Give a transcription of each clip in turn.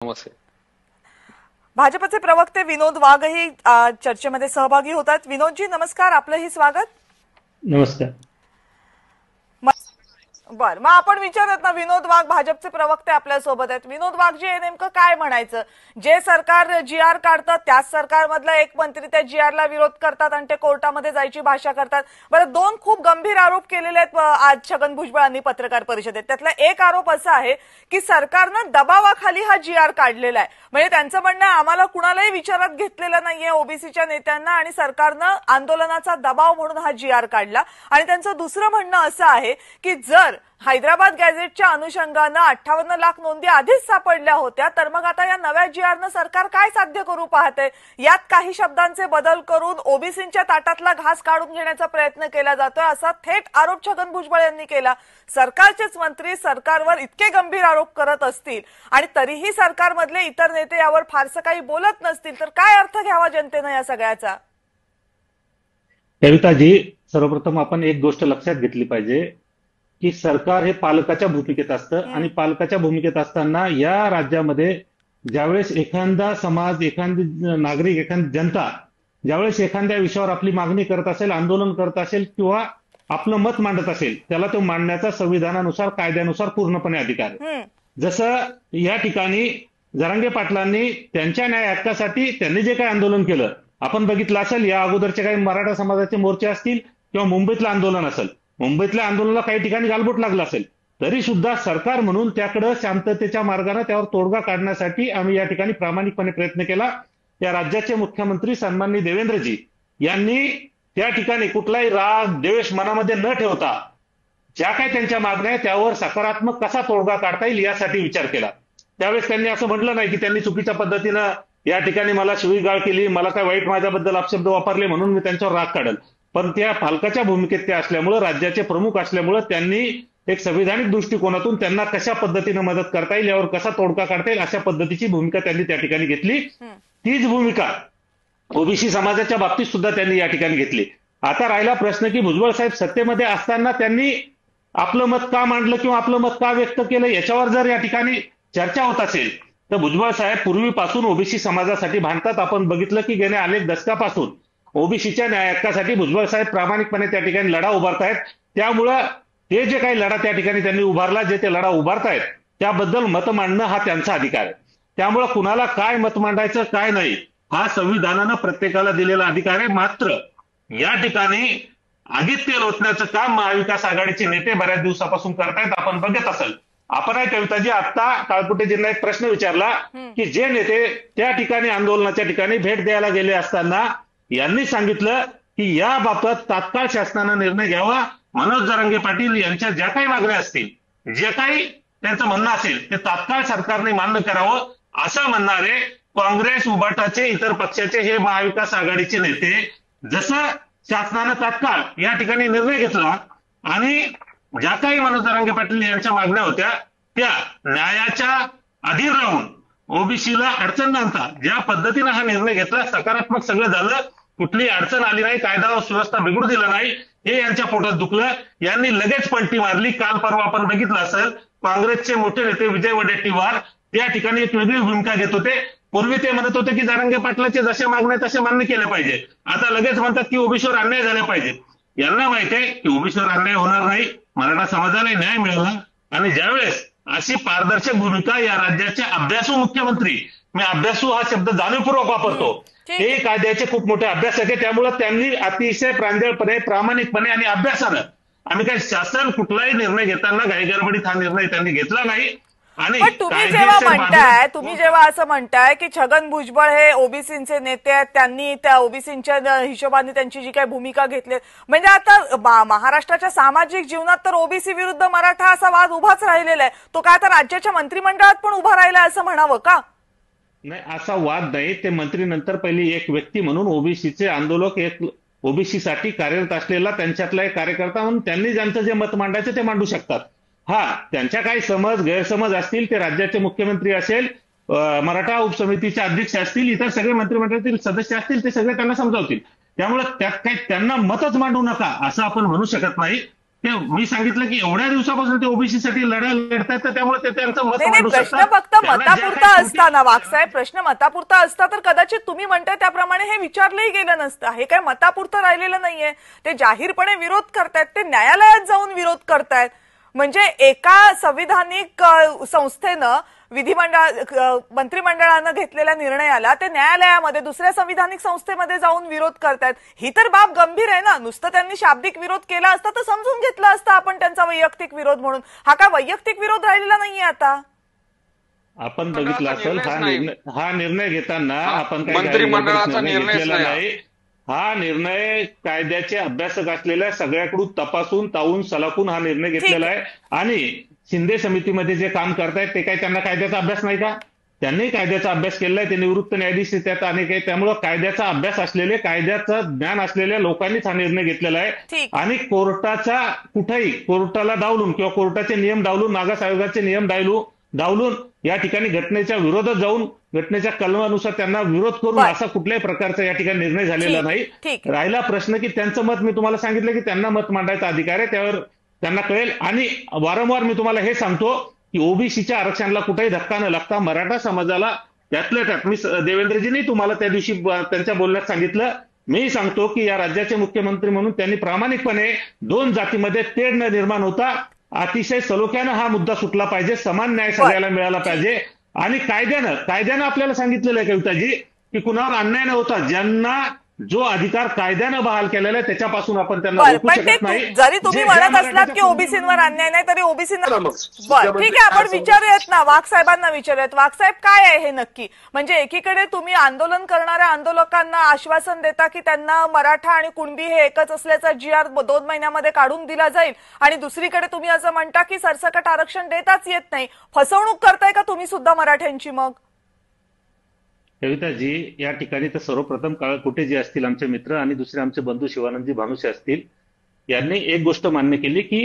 नमस्ते. भाजपचे प्रवक्ते विनोद वाघही चर्चेमध्ये सहभागी होतात. विनोदजी नमस्कार, आपलंही स्वागत. नमस्कार. बर, मग आपण विचारत ना, विनोद वाघ भाजपचे प्रवक्ते आपल्या सोबत आहेत. विनोद वाघजी, हे नेमकं काय म्हणायचं? जे सरकार जी आर काढतं त्याच सरकारमधला एक मंत्री त्या जी आरला विरोध करतात आणि ते कोर्टामध्ये जायची भाषा करतात. बरं, दोन खूप गंभीर आरोप केलेले आहेत आज छगन भुजबळांनी पत्रकार परिषदेत. त्यातला एक आरोप असा आहे की सरकारनं दबावाखाली हा जी आर काढलेला आहे. म्हणजे त्यांचं म्हणणं आहे, आम्हाला कुणालाही विचारात घेतलेलं नाहीये ओबीसीच्या नेत्यांना आणि सरकारनं आंदोलनाचा दबाव म्हणून हा जी आर काढला. आणि त्यांचं दुसरं म्हणणं असं आहे की जर हैदराबाद गॅझेटच्या अनुषंगानं 58 लाख नोंदी आधीच सापडल्या होत्या, तर मग आता या नव्या जी आरनं सरकार काय साध्य करू पाहते? यात काही शब्दांचे बदल करून ओबीसींच्या ताटातला घास काढून घेण्याचा प्रयत्न केला जातोय, असा थेट आरोप छगन भुजबळ यांनी केला. सरकारचेच मंत्री सरकारवर इतके गंभीर आरोप करत असतील आणि तरीही सरकारमधले इतर नेते यावर फारसं काही बोलत नसतील, तर काय अर्थ घ्यावा जनतेनं या सगळ्याचा? कविताजी, सर्वप्रथम आपण एक गोष्ट लक्षात घेतली पाहिजे की सरकार हे पालकाच्या भूमिकेत असतं आणि पालकाच्या भूमिकेत असताना या राज्यामध्ये ज्यावेळेस एखादा समाज, एखादी नागरिक, एखादी जनता ज्यावेळेस एखाद्या विषयावर आपली मागणी करत असेल, आंदोलन करत असेल किंवा आपलं मत मांडत असेल, त्याला तो मांडण्याचा संविधानानुसार, कायद्यानुसार पूर्णपणे अधिकार आहे. जसं या ठिकाणी जरांगे पाटलांनी त्यांच्या न्याय हक्कासाठी त्यांनी जे काही आंदोलन केलं, आपण बघितलं असेल, या अगोदरचे काही मराठा समाजाचे मोर्चे असतील किंवा मुंबईतलं आंदोलन असेल, मुंबईतल्या आंदोलनाला काही ठिकाणी गालबोट लागला असेल, तरी सुद्धा सरकार म्हणून त्याकडे शांततेच्या मार्गाने त्यावर तोडगा काढण्यासाठी आम्ही या ठिकाणी प्रामाणिकपणे प्रयत्न केला. या राज्याचे मुख्यमंत्री सन्माननीय देवेंद्रजी यांनी त्या ठिकाणी कुठलाही राग, द्वेष मनामध्ये न ठेवता ज्या काही त्यांच्या मागण्या आहेत त्यावर सकारात्मक कसा तोडगा काढता येईल यासाठी विचार केला. त्यावेळेस त्यांनी असं म्हटलं नाही की त्यांनी चुकीच्या पद्धतीनं या ठिकाणी मला शिवीगाळ केली, मला काय वाईट माझ्याबद्दल अपशब्द वापरले म्हणून मी त्यांच्यावर राग काढेल. पण त्या पालकाच्या भूमिकेत ते असल्यामुळं, राज्याचे प्रमुख असल्यामुळं त्यांनी एक संविधानिक दृष्टिकोनातून त्यांना कशा पद्धतीने मदत करता येईल, यावर कसा तोडगा काढता येईल, अशा पद्धतीची भूमिका त्यांनी त्या ठिकाणी घेतली. तीच भूमिका ओबीसी समाजाच्या बाबतीत सुद्धा त्यांनी या ठिकाणी घेतली. आता राहिला प्रश्न की भुजबळ साहेब सत्तेमध्ये असताना त्यांनी आपलं मत का मांडलं किंवा आपलं मत का व्यक्त केलं, याच्यावर जर या ठिकाणी चर्चा होत असेल तर भुजबळ साहेब पूर्वीपासून ओबीसी समाजासाठी भांडतात. आपण बघितलं की गेल्या अनेक दशकापासून ओबीसीच्या न्याय हक्कासाठी भुजबळ साहेब प्रामाणिकपणे त्या ठिकाणी लढा उभारतायत. त्यामुळं ते जे काही लढा त्या ठिकाणी त्यांनी उभारला, जे ते लढा उभारतायत त्याबद्दल मत मांडणं हा त्यांचा अधिकार आहे. त्यामुळं कुणाला काय मत मांडायचं काय नाही हा संविधानानं प्रत्येकाला दिलेला अधिकार आहे. मात्र या ठिकाणी आगीत तेल ओतण्याचं काम महाविकास आघाडीचे नेते बऱ्याच दिवसापासून करतायत. आपण बघत असेल, आपण आहे कविताजी, आता काळकुटेजींना एक प्रश्न विचारला की जे नेते त्या ठिकाणी आंदोलनाच्या ठिकाणी भेट द्यायला गेले असताना यांनी सांगितलं की या बाबत तात्काळ शासनानं निर्णय घ्यावा, मनोज जरांगे पाटील यांच्या ज्या काही मागण्या असतील, जे काही त्यांचं म्हणणं असेल ते तात्काळ सरकारने मान्य करावं, असं म्हणणारे काँग्रेस, उबाटाचे, इतर पक्षाचे हे महाविकास आघाडीचे नेते, जसं शासनानं तात्काळ या ठिकाणी निर्णय घेतला आणि ज्या काही मनोज जरांगे पाटील यांच्या मागण्या होत्या त्या न्यायाच्या अधीन राहून ओबीसीला अडचण न आणता ज्या पद्धतीने हा निर्णय घेतला, सकारात्मक सगळं झालं, कुठली अडचण आली नाही, कायदा व सुव्यवस्था बिघडू दिलं नाही, हे यांच्या पोटात दुखलं. यांनी लगेच पलटी मारली. काल परवा आपण बघितलं असेल, काँग्रेसचे मोठे नेते विजय वडेट्टीवार त्या ठिकाणी एक वेगळी भूमिका घेत होते. पूर्वी ते म्हणत होते की जरांगे पाटलाचे जसे मागणे तसे मान्य केले पाहिजे, आता लगेच म्हणतात की ओबीसीवर अन्याय झाले पाहिजे. यांना माहिती आहे की ओबीसीवर अन्याय होणार नाही, मराठा समाजाला न्याय मिळाला. आणि ज्यावेळेस अशी पारदर्शक भूमिका या राज्याचे अभ्यासू मुख्यमंत्री, मी अभ्यासू हा शब्द जाणीवपूर्वक वापरतो, हे कायद्याचे खूप मोठे अभ्यासक आहे. त्यामुळे त्यांनी अतिशय प्रांजळपणे, प्रामाणिकपणे आणि अभ्यासानं, आम्ही काही शासन कुठलाही निर्णय घेताना घाईगडबडीत हा निर्णय त्यांनी घेतला नाही. आणि तुम्ही जेव्हा असं म्हणताय की छगन भुजबळ हे ओबीसीचे नेते आहेत, त्यांनी त्या ओबीसीच्या हिशोबाने त्यांची जी काही भूमिका घेतली, म्हणजे आता महाराष्ट्राच्या सामाजिक जीवनात तर ओबीसी विरुद्ध मराठा असा वाद उभाच राहिलेला आहे, तो काय आता राज्याच्या मंत्रिमंडळात पण उभा राहिला असं म्हणावं का? नाही, असा वाद नाही. ते मंत्री नंतर पहिली एक व्यक्ती म्हणून ओबीसीचे आंदोलक, एक ओबीसीसाठी कार्यरत असलेला त्यांच्यातला एक कार्यकर्ता म्हणून त्यांनी ज्यांचं जे मत मांडायचं ते मांडू शकतात. हा, त्यांच्या काही समज गैरसमज असतील, ते राज्याचे मुख्यमंत्री असेल, मराठा उपसमितीचे अध्यक्ष असतील, इतर सगळे मंत्रिमंडळातील सदस्य असतील, ते सगळे त्यांना समजावतील. त्यामुळे त्यात काही त्यांना मतच मांडू नका असं आपण म्हणू शकत नाही. ते मी सांगितलं की एवढ्या दिवसापासून ते ओबीसी साठी लढा लढतायत, तर त्यामुळे ते त्यांचं मत नाही नाही, मांडू प्रश्न शकतात. फक्त त्यांना ज्या मतापुरता काही असता ना वाघसाहेब, प्रश्न मतापुरता असता तर कदाचित तुम्ही म्हणताय त्याप्रमाणे हे विचारलंही गेलं नसतं. हे काय मतापुरतं राहिलेलं नाहीये. ते जाहीरपणे विरोध करतायत, ते न्यायालयात जाऊन विरोध करतायत. म्हणजे एका संविधानिक संस्थेनं मंत्रिमंडळानं घेतलेल्या निर्णयाला ते न्यायालयामध्ये दुसऱ्या संविधानिक संस्थेमध्ये जाऊन विरोध करतायत. ही तर बाब गंभीर आहे ना. नुसतं त्यांनी शाब्दिक विरोध केला असता तर समजून घेतलं असतं आपण त्यांचा वैयक्तिक विरोध म्हणून. हा काय वैयक्तिक विरोध राहिलेला नाहीये आता. आपण बघितलं असेल हा निर्णय घेताना आपण काही मंत्रिमंडळाचा निर्णय निर्णयच घेतलेला नाही. नाही. हा निर्णय कायद्याचे अभ्यासक असलेल्या सगळ्याकडून तपासून तावून सलाखून हा निर्णय घेतलेला आहे. आणि शिंदे समितीमध्ये जे काम करतायत ते काय त्यांना कायद्याचा अभ्यास नाही का? त्यांनी कायद्याचा अभ्यास केलाय. ते निवृत्त न्यायाधीश त्यात अनेक आहे. त्यामुळे कायद्याचा अभ्यास असलेले, कायद्याचं ज्ञान असलेल्या लोकांनीच हा निर्णय घेतलेला आहे. आणि कोर्टाचा कुठेही कोर्टाला डावलून किंवा कोर्टाचे नियम डावलून, मागास आयोगाचे नियम डावलून या ठिकाणी घटनेच्या विरोधात जाऊन घटनेच्या कलमानुसार त्यांना विरोध करून असा कुठल्याही प्रकारचा या ठिकाणी निर्णय झालेला नाही. राहिला प्रश्न की त्यांचं मत, मी तुम्हाला सांगितलं की त्यांना मत मांडायचा अधिकार आहे, त्यावर त्यांना कळेल. आणि वारंवार मी तुम्हाला हे सांगतो की ओबीसीच्या आरक्षणाला कुठेही धक्का न लागता मराठा समाजाला त्यातल्या त्यात, मी देवेंद्रजींनी तुम्हाला त्या दिवशी त्यांच्या बोलण्यात सांगितलं, मी सांगतो की या राज्याचे मुख्यमंत्री म्हणून त्यांनी प्रामाणिकपणे 2 जातीमध्ये तेढ न निर्माण होता अतिशय सलोख्यानं हा मुद्दा सुटला पाहिजे. समान न्याय सगळ्याला मिळाला पाहिजे. आणि कायद्यानं आपल्याला सांगितलेलं आहे कविताजी की कुणावर अन्याय न होता ज्यांना जो अधिकार कायद्यानं बहाल केलेला आहे त्याच्यापासून आपण त्यांना रोखू शकत नाही. जरी तुम्ही म्हणत असलात की ओबीसींवर अन्याय नाही तरी ओबीसींना बरं ठीक आहे, आपण विचारूयात ना वाघसाहेबांना विचारूयात. वाघसाहेब, काय आहे हे नक्की? म्हणजे एकीकडे तुम्ही आंदोलन करणाऱ्या आंदोलकांना आश्वासन देता की त्यांना मराठा आणि कुणबी हे एकच असल्याचा GR 2 महिन्यामध्ये काढून दिला जाईल, आणि दुसरीकडे तुम्ही असं म्हणता की सरसकट आरक्षण देताच येत नाही. फसवणूक करताय का तुम्ही सुद्धा मराठ्यांची? मग कविताजी, या ठिकाणी तर सर्वप्रथम कुठे जे असतील आमचे मित्र आणि दुसरे आमचे बंधू शिवानंदजी भानुसे असतील, यांनी एक गोष्ट मान्य केली की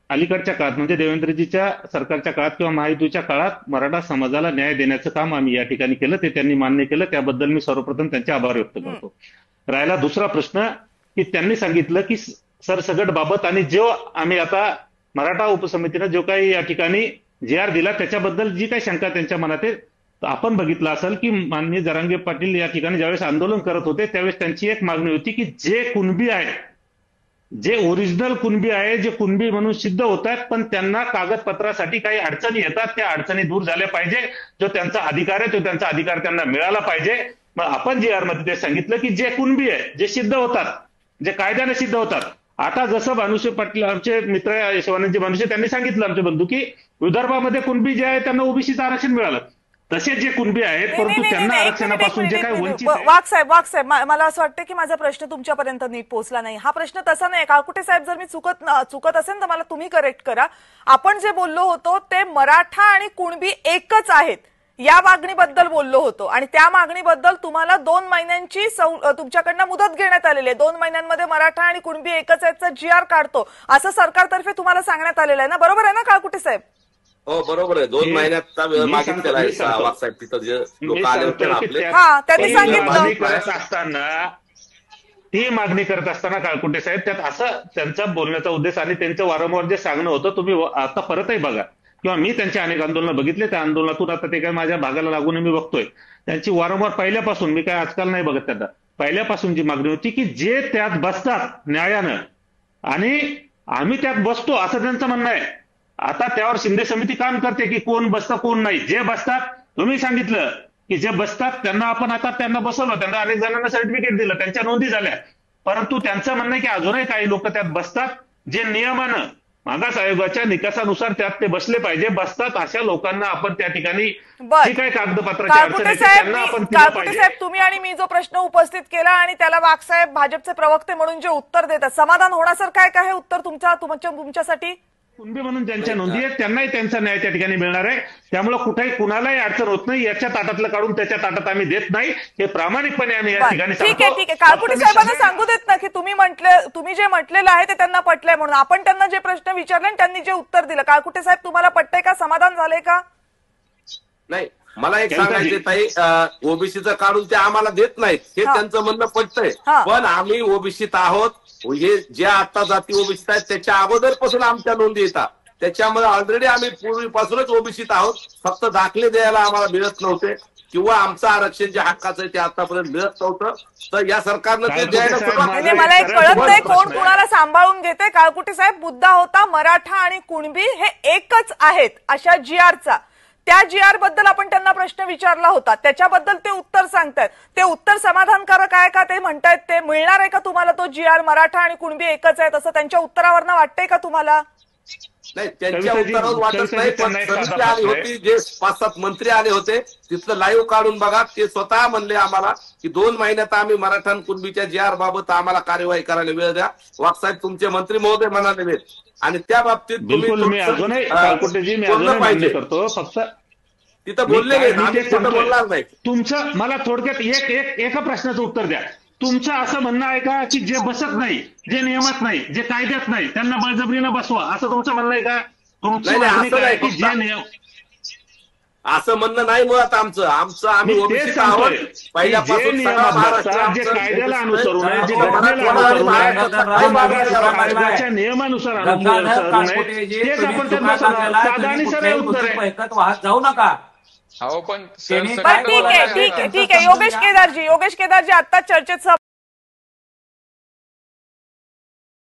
अलीकडच्या काळात म्हणजे देवेंद्रजीच्या सरकारच्या काळात किंवा महायुतीच्या काळात मराठा समाजाला न्याय देण्याचं काम आम्ही या ठिकाणी केलं. ते त्यांनी मान्य केलं, त्याबद्दल मी सर्वप्रथम त्यांचे आभार व्यक्त करतो. राहिला दुसरा प्रश्न की त्यांनी सांगितलं की सरसकट बाबत, आणि जो आम्ही आता मराठा उपसमितीनं जो काही या ठिकाणी GR दिला त्याच्याबद्दल जी काही शंका त्यांच्या मनात आहे, आपण बघितलं असेल की माननीय जरांगे पाटील या ठिकाणी ज्यावेळेस आंदोलन करत होते त्यावेळेस त्यांची एक मागणी होती की जे कुणबी आहे, जे ओरिजिनल कुणबी आहे, जे कुणबी म्हणून सिद्ध होतात पण त्यांना कागदपत्रासाठी काही अडचणी येतात, त्या अडचणी दूर झाल्या पाहिजे. जो त्यांचा अधिकार आहे तो त्यांचा अधिकार त्यांना मिळाला पाहिजे. मग आपण GR मध्ये ते सांगितलं की जे कुणबी आहे, जे सिद्ध होतात, जे कायद्याने सिद्ध होतात. आता जसं भानुसे पाटील आमचे मित्र शिवानंदजी भानुसे त्यांनी सांगितलं आमचे बंधू की विदर्भामध्ये कुणबी जे आहे त्यांना ओबीसीचं आरक्षण मिळालं. तसे जे कुणबी आहेत परंतु त्यांना आरक्षणापासून जे काही वंचित आहे. वाघसाहेब, मला असं वाटतं की माझा प्रश्न तुमच्यापर्यंत नीट पोहोचला नाही. हा प्रश्न तसा नाही. काळकुटे साहेब, जर मी चुकत असेल तर मला तुम्ही करेक्ट करा. आपण जे बोललो होतो ते मराठा आणि कुणबी एकच आहेत या मागणीबद्दल बोललो होतो, आणि त्या मागणीबद्दल तुम्हाला 2 महिन्यांची तुमच्याकडनं मुदत घेण्यात आलेली आहे. 2 महिन्यांमध्ये मराठा आणि कुणबी एकच आहेत GR काढतो असं सरकारतर्फे तुम्हाला सांगण्यात आलेलं आहे ना? बरोबर आहे ना काळकुटे साहेब? हो बरोबर आहे. 2 महिन्याचा वेळ मागितलेला आहे साहेब. तिथं जे लोक आले होते ना आपले, त्यांनी सांगितलं ती मागणी करत असताना काळकुटे साहेब त्यात असं त्यांचा बोलण्याचा उद्देश आणि त्यांचं वारंवार जे सांगणं होतं, तुम्ही आता परतही बघा किंवा मी त्यांचे अनेक आंदोलनं बघितले, त्या आंदोलनातून आता ते काय माझ्या भागाला लागून मी बघतोय त्यांची वारंवार पहिल्यापासून, मी काय आजकाल नाही बघत त्यांना, पहिल्यापासून जी मागणी होती की जे त्यात बसतात न्यायानं आणि आम्ही त्यात बसतो असं त्यांचं म्हणणं आहे. आता त्यावर शिंदे समिती काम करते की कोण बसतं कोण नाही. जे बसतात, तुम्ही सांगितलं की जे बसतात त्यांना आपण आता त्यांना बसवलं, त्यांना अनेक जणांना सर्टिफिकेट दिलं, त्यांच्या नोंदी झाल्या, परंतु त्यांचं म्हणणं आहे की अजूनही काही लोक त्यात बसतात जे नियमानं मागास आयोगाच्या निकषानुसार त्यात ते बसले पाहिजे. बसतात अशा लोकांना आपण त्या ठिकाणी जी काही कागदपत्राची अडचण आहे त्यांना आपण दिलं पाहिजे. साहेब, तुम्ही आणि मी जो प्रश्न उपस्थित केला आणि त्याला वाघसाहेब भाजपचे प्रवक्ते म्हणून जे उत्तर देतात, समाधान होण्यासारखं काय हे उत्तर तुमच्यासाठी? कुणबी म्हणून ज्यांच्या नोंदी आहेत त्यांनाही त्यांचा न्याय त्या ठिकाणी मिळणार आहे. त्यामुळे कुठेही कुणालाही अडचण होत नाही. याच्या ताटातलं काढून त्याच्या ताटात आम्ही देत नाही, हे प्रामाणिकपणे आम्ही या ठिकाणी सांगतो. ठीक आहे. काळकुटे साहेबांना सांगू देत ना की तुम्ही जे म्हटलेलं आहे ते त्यांना पटलंय म्हणून. आपण त्यांना जे प्रश्न विचारले आणि त्यांनी जे उत्तर दिलं, काळकुटे साहेब तुम्हाला पटतंय का? समाधान झालंय का? नाही, मला एक सांगायचे ताई, ओबीसीचं काढून ते आम्हाला देत नाहीत हे त्यांचं म्हणणं पटतंय, पण आम्ही ओबीसीत आहोत. हे ज्या आता जाती ओबीसीत आहेत त्याच्या अगोदरपासून आमच्या नोंदी येतात, त्याच्यामुळे ऑलरेडी आम्ही पूर्वीपासूनच ओबीसीत आहोत. फक्त दाखले द्यायला आम्हाला मिळत नव्हते किंवा आमचं आरक्षण जे हक्काचं आहे ते आतापर्यंत मिळत नव्हतं. तर या सरकारनं ते द्यायला म्हणजे मला एक कळत नाही कोण कुणाला सांभाळून घेते. काळकुटे साहेब, मुद्दा होता मराठा आणि कुणबी हे एकच आहेत अशा GRचा. त्या GR बद्दल आपण त्यांना प्रश्न विचारला होता, त्याच्याबद्दल ते उत्तर सांगतायत. ते उत्तर समाधानकारक आहे का ते म्हणतायत? ते मिळणार आहे का तुम्हाला तो GR मराठा आणि कुणबी एकच आहेत असं त्यांच्या उत्तरावरनं वाटतंय का तुम्हाला? नाही, त्यांच्या उत्तरावर वाटत नाही, पण समिती आली होती, जे 5-7 मंत्री आले होते, तिथलं लाईव्ह काढून बघा. ते स्वतः म्हणले आम्हाला की 2 महिन्यात आम्ही मराठा आणि कुणबीच्या GR बाबत आम्हाला कार्यवाही करायला वेळ द्या. वाघसाहेब तुमचे मंत्री महोदय म्हणाले आणि त्या बाबतीत मी अजूनही काळकुटेजी मी अजूनही मान्य करतो, फक्त तिथं बोलले नाही, बोलणार नाही. तुमचं मला थोडक्यात एका प्रश्नाचं उत्तर द्या. तुमचं असं म्हणणं आहे का की जे बसत नाही, जे नियमात नाही, जे कायद्यात नाही त्यांना बळजबरीनं बसवा, असं तुमचं म्हणणं आहे का? तुमचं जे नियम असं म्हणणं नाही मुळात आमचं आम्ही ओबीसी आहोत पहिल्यापासून. जे कायद्याला अनुसरून आहे, जे घटनेला अनुसरून आहे, कायद्याच्या नियमानुसार तेच आपण त्यांना साधा आणि सरळ उत्तर आहे. जाऊ नका. ठीक आहे योगेश केदारजी आता चर्चेत